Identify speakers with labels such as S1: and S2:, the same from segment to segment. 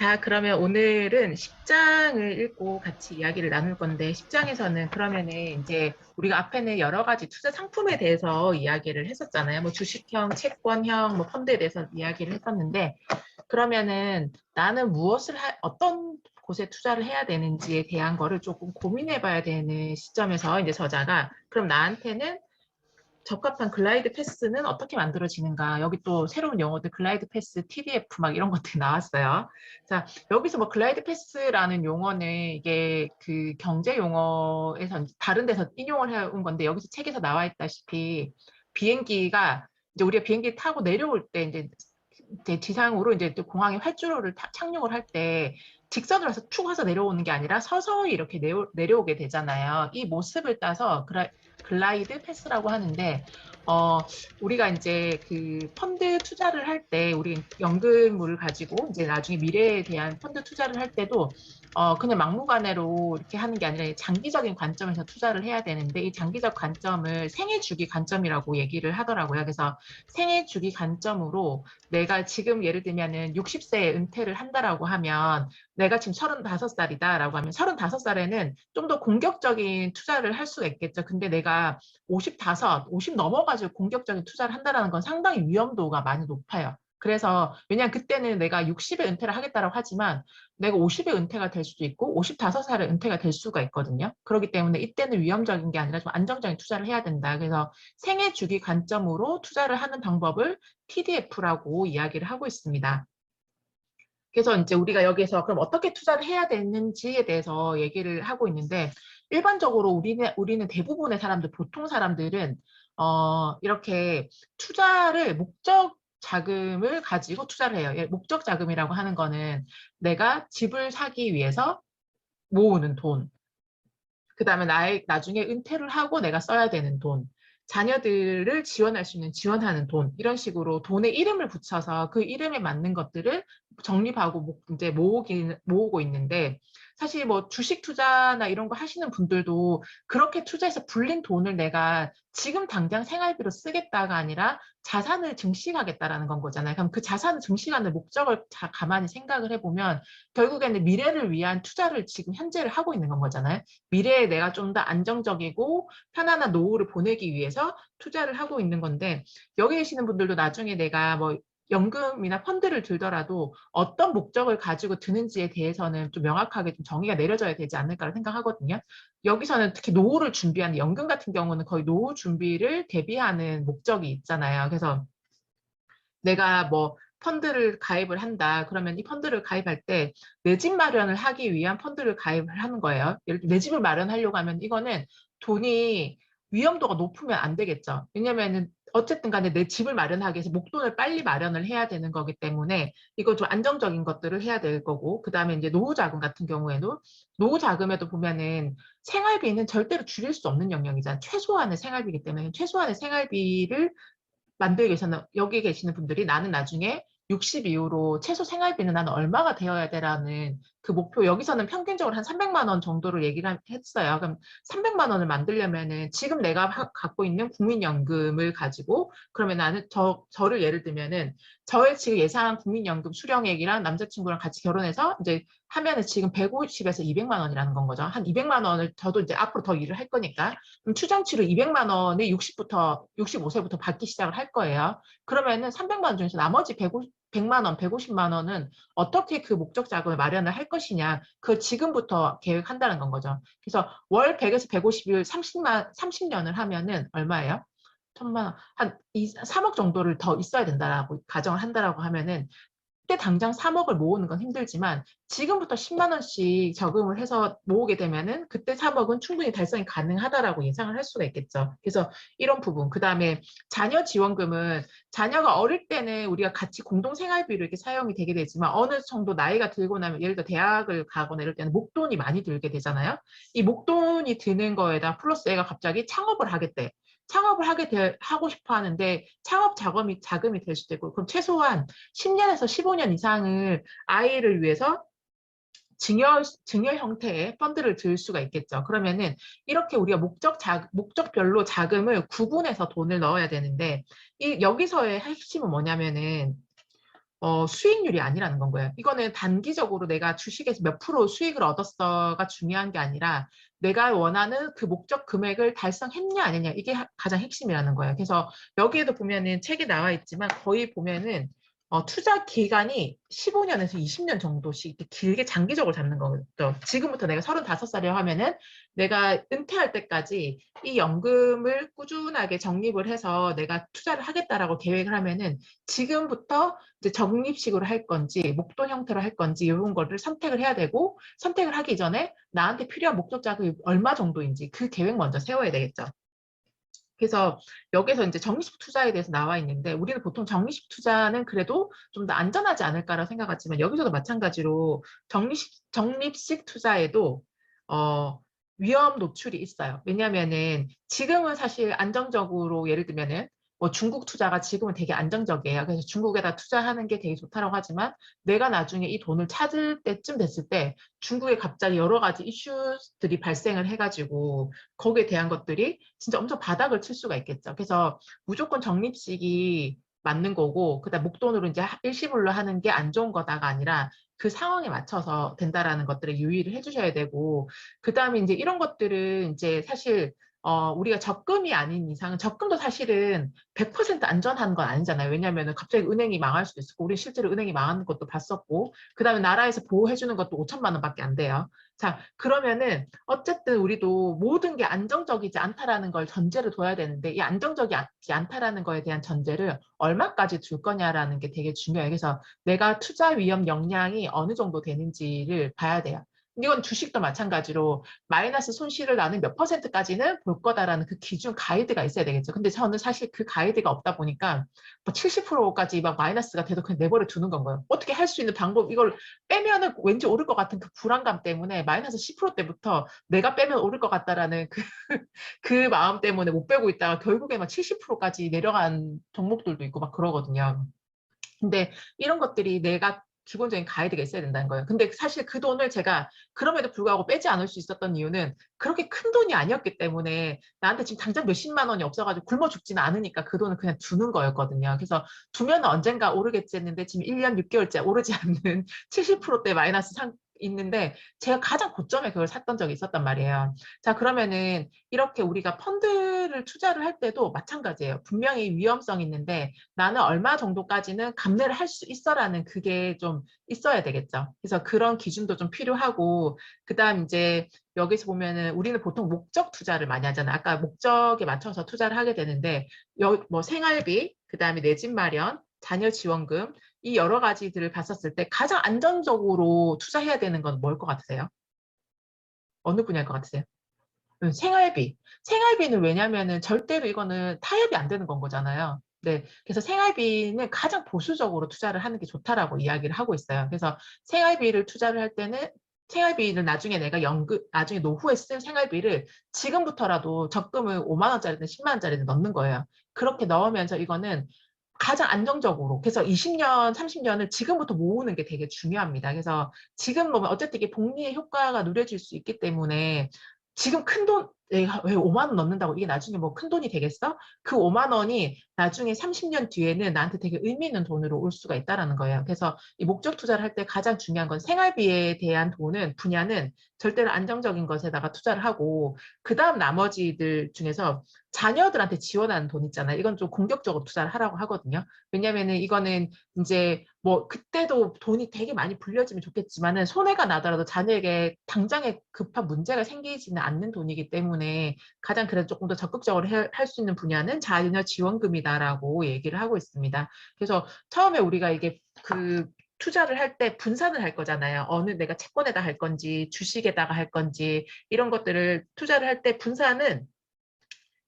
S1: 자, 그러면 오늘은 10장을 읽고 같이 이야기를 나눌 건데, 10장에서는 그러면은 이제 우리가 앞에는 여러 가지 투자 상품에 대해서 이야기를 했었잖아요. 뭐 주식형, 채권형, 뭐 펀드에 대해서 이야기를 했었는데, 그러면은 나는 어떤 곳에 투자를 해야 되는지에 대한 거를 조금 고민해 봐야 되는 시점에서 이제 저자가, 그럼 나한테는 적합한 글라이드 패스는 어떻게 만들어지는가? 여기 또 새로운 용어들 글라이드 패스, TDF 막 이런 것들이 나왔어요. 자, 여기서 뭐 글라이드 패스라는 용어는 이게 그 경제 용어에서 다른 데서 인용을 해온 건데 여기서 책에서 나와 있다시피 비행기가 이제 우리가 비행기 타고 내려올 때 이제 지상으로 이제 또 공항에 활주로를 착륙을 할 때 직선으로 해서 툭 해서 내려오는 게 아니라 서서히 이렇게 내려오게 되잖아요. 이 모습을 따서 글라이드 패스라고 하는데, 어, 우리가 이제 그 펀드 투자를 할 때, 우리 연금을 가지고 이제 나중에 미래에 대한 펀드 투자를 할 때도, 그냥 막무가내로 이렇게 하는 게 아니라 장기적인 관점에서 투자를 해야 되는데, 이 장기적 관점을 생애 주기 관점이라고 얘기를 하더라고요. 그래서 생애 주기 관점으로 내가 지금 예를 들면은 60세에 은퇴를 한다라고 하면, 내가 지금 35살이다라고 하면 35살에는 좀 더 공격적인 투자를 할 수가 있겠죠. 근데 내가 50 넘어가지고 공격적인 투자를 한다는 건 상당히 위험도가 많이 높아요. 그래서 왜냐하면 그때는 내가 60에 은퇴를 하겠다라고 하지만 내가 50에 은퇴가 될 수도 있고 55살에 은퇴가 될 수가 있거든요. 그렇기 때문에 이때는 위험적인 게 아니라 좀 안정적인 투자를 해야 된다. 그래서 생애 주기 관점으로 투자를 하는 방법을 TDF라고 이야기를 하고 있습니다. 그래서 이제 우리가 여기서 그럼 어떻게 투자를 해야 되는지에 대해서 얘기를 하고 있는데, 일반적으로 우리는 대부분의 사람들, 보통 사람들은, 이렇게 투자를 목적 자금을 가지고 투자를 해요. 목적 자금이라고 하는 거는 내가 집을 사기 위해서 모으는 돈, 그 다음에 나중에 은퇴를 하고 내가 써야 되는 돈, 자녀들을 지원할 수 있는 지원하는 돈, 이런 식으로 돈에 이름을 붙여서 그 이름에 맞는 것들을 적립하고 이제 모으고 있는데, 사실 뭐 주식 투자나 이런 거 하시는 분들도 그렇게 투자해서 불린 돈을 내가 지금 당장 생활비로 쓰겠다가 아니라 자산을 증식하겠다라는 건 거잖아요. 그럼 그 자산을 증식하는 목적을 가만히 생각을 해보면 결국에는 미래를 위한 투자를 지금 현재를 하고 있는 건 거잖아요. 미래에 내가 좀 더 안정적이고 편안한 노후를 보내기 위해서 투자를 하고 있는 건데, 여기 계시는 분들도 나중에 내가 뭐 연금이나 펀드를 들더라도 어떤 목적을 가지고 드는지에 대해서는 좀 명확하게 좀 정의가 내려져야 되지 않을까라고 생각하거든요. 여기서는 특히 노후를 준비하는 연금 같은 경우는 거의 노후 준비를 대비하는 목적이 있잖아요. 그래서 내가 뭐 펀드를 가입을 한다. 그러면 이 펀드를 가입할 때 내 집 마련을 하기 위한 펀드를 가입을 하는 거예요. 예를 들어 내 집을 마련하려고 하면 이거는 돈이 위험도가 높으면 안 되겠죠. 왜냐면은 어쨌든 간에 내 집을 마련하기 위해서 목돈을 빨리 마련을 해야 되는 거기 때문에 이거 좀 안정적인 것들을 해야 될 거고, 그다음에 이제 노후 자금 같은 경우에도 노후 자금에도 보면은 생활비는 절대로 줄일 수 없는 영역이잖아요. 최소한의 생활비이기 때문에 최소한의 생활비를 만들기 위해서는 여기 계시는 분들이 나는 나중에 60 이후로 최소 생활비는 나는 얼마가 되어야 되라는 그 목표, 여기서는 평균적으로 한 300만 원 정도를 얘기를 했어요. 그럼 300만 원을 만들려면은 지금 내가 갖고 있는 국민연금을 가지고, 그러면 나는 저를 예를 들면은 저의 지금 예상한 국민연금 수령액이랑 남자친구랑 같이 결혼해서 이제 하면은 지금 150에서 200만 원이라는 건 거죠. 한 200만 원을 저도 이제 앞으로 더 일을 할 거니까 그럼 추정치로 200만 원을 65세부터 받기 시작을 할 거예요. 그러면은 300만 원 중에서 나머지 100만 원, 150만 원은 어떻게 그 목적 자금을 마련을 할 것이냐, 그걸 지금부터 계획한다는 건 거죠. 그래서 월 100에서 150일 30년을 하면은 얼마예요? 천만 원, 한 3억 정도를 더 있어야 된다라고 가정을 한다라고 하면은 그때 당장 3억을 모으는 건 힘들지만 지금부터 10만 원씩 저금을 해서 모으게 되면은 그때 3억은 충분히 달성이 가능하다라고 예상을 할 수가 있겠죠. 그래서 이런 부분. 그다음에 자녀 지원금은 자녀가 어릴 때는 우리가 같이 공동 생활비로 이렇게 사용이 되게 되지만 어느 정도 나이가 들고 나면 예를 들어 대학을 가거나 이럴 때는 목돈이 많이 들게 되잖아요. 이 목돈이 드는 거에다 플러스 애가 갑자기 창업을 하겠대. 하고 싶어 하는데 창업 자금이 될 수도 있고, 그럼 최소한 10년에서 15년 이상을 아이를 위해서 증여 형태의 펀드를 들 수가 있겠죠. 그러면은 이렇게 우리가 목적별로 자금을 구분해서 돈을 넣어야 되는데, 여기서의 핵심은 뭐냐면은 수익률이 아니라는 건 거예요. 이거는 단기적으로 내가 주식에서 몇 프로 수익을 얻었어가 중요한 게 아니라 내가 원하는 그 목적 금액을 달성했냐 아니냐 이게 가장 핵심이라는 거예요. 그래서 여기에도 보면은 책에 나와 있지만 거의 보면은 투자 기간이 15년에서 20년 정도씩 이렇게 길게 장기적으로 잡는 거죠. 지금부터 내가 35살이라고 하면은 내가 은퇴할 때까지 이 연금을 꾸준하게 적립을 해서 내가 투자를 하겠다라고 계획을 하면은 지금부터 이제 적립식으로 할 건지 목돈 형태로 할 건지 이런 거를 선택을 해야 되고 선택을 하기 전에 나한테 필요한 목적 자금이 얼마 정도인지 그 계획 먼저 세워야 되겠죠. 그래서 여기서 이제 적립식 투자에 대해서 나와 있는데 우리는 보통 적립식 투자는 그래도 좀 더 안전하지 않을까라고 생각하지만 여기서도 마찬가지로 적립식 투자에도 위험 노출이 있어요. 왜냐하면은 지금은 사실 안정적으로 예를 들면은 뭐 중국 투자가 지금은 되게 안정적이에요. 그래서 중국에다 투자하는 게 되게 좋다라고 하지만 내가 나중에 이 돈을 찾을 때쯤 됐을 때 중국에 갑자기 여러 가지 이슈들이 발생을 해가지고 거기에 대한 것들이 진짜 엄청 바닥을 칠 수가 있겠죠. 그래서 무조건 적립식이 맞는 거고, 그다음 목돈으로 이제 일시불로 하는 게 안 좋은 거다가 아니라 그 상황에 맞춰서 된다라는 것들을 유의를 해주셔야 되고, 그다음에 이제 이런 것들은 이제 사실 우리가 적금이 아닌 이상은 적금도 사실은 100% 안전한 건 아니잖아요. 왜냐하면 갑자기 은행이 망할 수도 있고, 우리 실제로 은행이 망하는 것도 봤었고, 그다음에 나라에서 보호해주는 것도 5천만 원밖에 안 돼요. 자, 그러면은 어쨌든 우리도 모든 게 안정적이지 않다라는 걸 전제를 둬야 되는데 이 안정적이지 않다라는 거에 대한 전제를 얼마까지 둘 거냐라는 게 되게 중요해요. 그래서 내가 투자 위험 역량이 어느 정도 되는지를 봐야 돼요. 이건 주식도 마찬가지로 마이너스 손실을 나는 몇 퍼센트까지는 볼 거다라는 그 기준 가이드가 있어야 되겠죠. 근데 저는 사실 그 가이드가 없다 보니까 뭐 70%까지 막 마이너스가 돼도 그냥 내버려 두는 건 거예요. 어떻게 할 수 있는 방법, 이걸 빼면은 왠지 오를 것 같은 그 불안감 때문에 마이너스 10%대부터 내가 빼면 오를 것 같다라는 그 마음 때문에 못 빼고 있다가 결국에 막 70%까지 내려간 종목들도 있고 막 그러거든요. 근데 이런 것들이 내가 기본적인 가이드가 있어야 된다는 거예요. 근데 사실 그 돈을 제가 그럼에도 불구하고 빼지 않을 수 있었던 이유는 그렇게 큰 돈이 아니었기 때문에 나한테 지금 당장 몇십만 원이 없어가지고 굶어 죽지는 않으니까 그 돈을 그냥 두는 거였거든요. 그래서 두면 언젠가 오르겠지 했는데 지금 1년 6개월째 오르지 않는 70%대 마이너스 있는데 제가 가장 고점에 그걸 샀던 적이 있었단 말이에요. 자, 그러면은 이렇게 우리가 펀드를 투자를 할 때도 마찬가지예요. 분명히 위험성이 있는데 나는 얼마 정도까지는 감내를 할 수 있어라는 그게 좀 있어야 되겠죠. 그래서 그런 기준도 좀 필요하고, 그다음 이제 여기서 보면은 우리는 보통 목적 투자를 많이 하잖아요. 아까 목적에 맞춰서 투자를 하게 되는데, 뭐 생활비, 그다음에 내 집 마련, 자녀 지원금, 이 여러 가지들을 봤었을 때 가장 안정적으로 투자해야 되는 건 뭘 것 같으세요? 어느 분야일 것 같으세요? 생활비. 생활비는 왜냐면은 절대로 이거는 타협이 안 되는 건 거잖아요. 네. 그래서 생활비는 가장 보수적으로 투자를 하는 게 좋다라고 이야기를 하고 있어요. 그래서 생활비를 투자를 할 때는 생활비를 나중에 내가 나중에 노후에 쓸 생활비를 지금부터라도 적금을 5만 원짜리든 10만 원짜리든 넣는 거예요. 그렇게 넣으면서 이거는 가장 안정적으로. 그래서 20년, 30년을 지금부터 모으는 게 되게 중요합니다. 그래서 지금 보면 어쨌든 이게 복리의 효과가 누려질 수 있기 때문에 지금 큰 돈, 내가 왜 5만 원 넣는다고 이게 나중에 뭐 큰 돈이 되겠어? 그 5만 원이 나중에 30년 뒤에는 나한테 되게 의미 있는 돈으로 올 수가 있다라는 거예요. 그래서 이 목적 투자를 할 때 가장 중요한 건 생활비에 대한 분야는 절대로 안정적인 것에다가 투자를 하고, 그 다음 나머지들 중에서 자녀들한테 지원하는 돈 있잖아요. 이건 좀 공격적으로 투자를 하라고 하거든요. 왜냐면은 이거는 이제 뭐 그때도 돈이 되게 많이 불려지면 좋겠지만은 손해가 나더라도 자녀에게 당장에 급한 문제가 생기지는 않는 돈이기 때문에 가장 그래도 조금 더 적극적으로 할 수 있는 분야는 자녀 지원금이다라고 얘기를 하고 있습니다. 그래서 처음에 우리가 이게 그 투자를 할 때 분산을 할 거잖아요. 어느 내가 채권에다 할 건지 주식에다가 할 건지 이런 것들을 투자를 할 때 분산은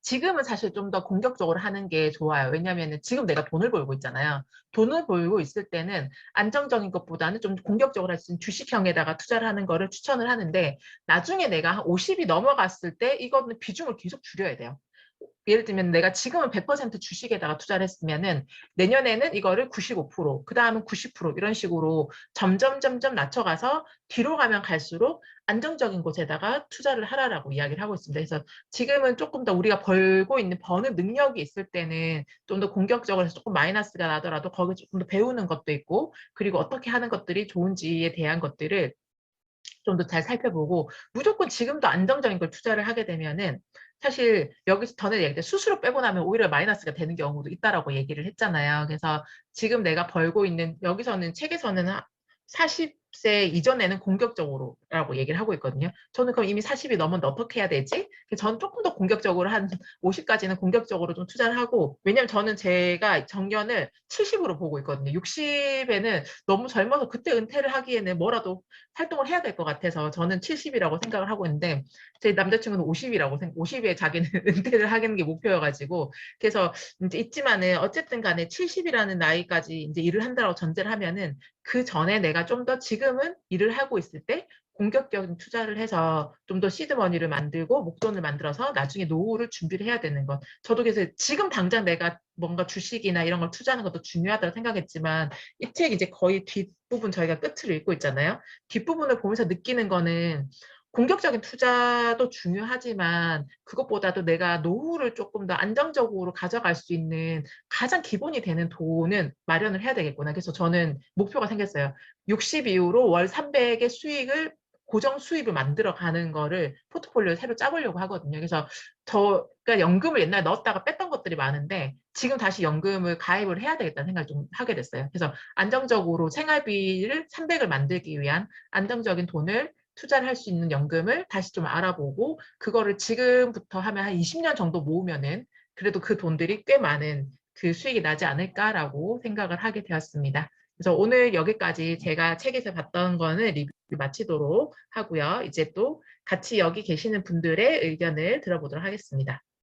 S1: 지금은 사실 좀 더 공격적으로 하는 게 좋아요. 왜냐하면 지금 내가 돈을 벌고 있잖아요. 돈을 벌고 있을 때는 안정적인 것보다는 좀 공격적으로 할 수 있는 주식형에다가 투자를 하는 거를 추천을 하는데 나중에 내가 한 50이 넘어갔을 때 이거는 비중을 계속 줄여야 돼요. 예를 들면 내가 지금은 100% 주식에다가 투자를 했으면은 내년에는 이거를 95%, 그 다음은 90% 이런 식으로 점점 낮춰가서 뒤로 가면 갈수록 안정적인 곳에다가 투자를 하라라고 이야기를 하고 있습니다. 그래서 지금은 조금 더 우리가 벌고 있는 버는 능력이 있을 때는 좀 더 공격적으로 해서 조금 마이너스가 나더라도 거기 조금 더 배우는 것도 있고, 그리고 어떻게 하는 것들이 좋은지에 대한 것들을 좀 더 잘 살펴보고, 무조건 지금도 안정적인 걸 투자를 하게 되면은 사실 여기서 전에 얘기했던 수수료 빼고 나면 오히려 마이너스가 되는 경우도 있다라고 얘기를 했잖아요. 그래서 지금 내가 벌고 있는, 여기서는 책에서는 40세 이전에는 공격적으로라고 얘기를 하고 있거든요. 저는 그럼 이미 40이 넘었는데 어떻게 해야 되지? 저는 조금 더 공격적으로 한 50까지는 공격적으로 좀 투자를 하고, 왜냐면 저는 제가 정년을 70으로 보고 있거든요. 60에는 너무 젊어서 그때 은퇴를 하기에는 뭐라도 활동을 해야 될 것 같아서 저는 70이라고 생각을 하고 있는데, 제 남자친구는 50이라고 50에 자기는 은퇴를 하는 게 목표여가지고, 그래서 이제 있지만은 어쨌든 간에 70이라는 나이까지 이제 일을 한다고 전제를 하면은 그 전에 내가 좀 더 지금은 일을 하고 있을 때 공격적인 투자를 해서 좀 더 시드머니를 만들고 목돈을 만들어서 나중에 노후를 준비를 해야 되는 것. 저도 그래서 지금 당장 내가 뭔가 주식이나 이런 걸 투자하는 것도 중요하다고 생각했지만, 이 책 이제 거의 뒷부분 저희가 끝을 읽고 있잖아요. 뒷부분을 보면서 느끼는 거는 공격적인 투자도 중요하지만 그것보다도 내가 노후를 조금 더 안정적으로 가져갈 수 있는 가장 기본이 되는 돈은 마련을 해야 되겠구나. 그래서 저는 목표가 생겼어요. 60 이후로 월 300의 수익을, 고정 수입을 만들어 가는 거를 포트폴리오를 새로 짜보려고 하거든요. 그래서 그러니까 연금을 옛날에 넣었다가 뺐던 것들이 많은데 지금 다시 연금을 가입을 해야 되겠다는 생각을 좀 하게 됐어요. 그래서 안정적으로 생활비를 300을 만들기 위한 안정적인 돈을 투자를 할 수 있는 연금을 다시 좀 알아보고, 그거를 지금부터 하면 한 20년 정도 모으면은 그래도 그 돈들이 꽤 많은 그 수익이 나지 않을까라고 생각을 하게 되었습니다. 그래서 오늘 여기까지 제가 책에서 봤던 거는 리뷰 마치도록 하고요. 이제 또 같이 여기 계시는 분들의 의견을 들어보도록 하겠습니다.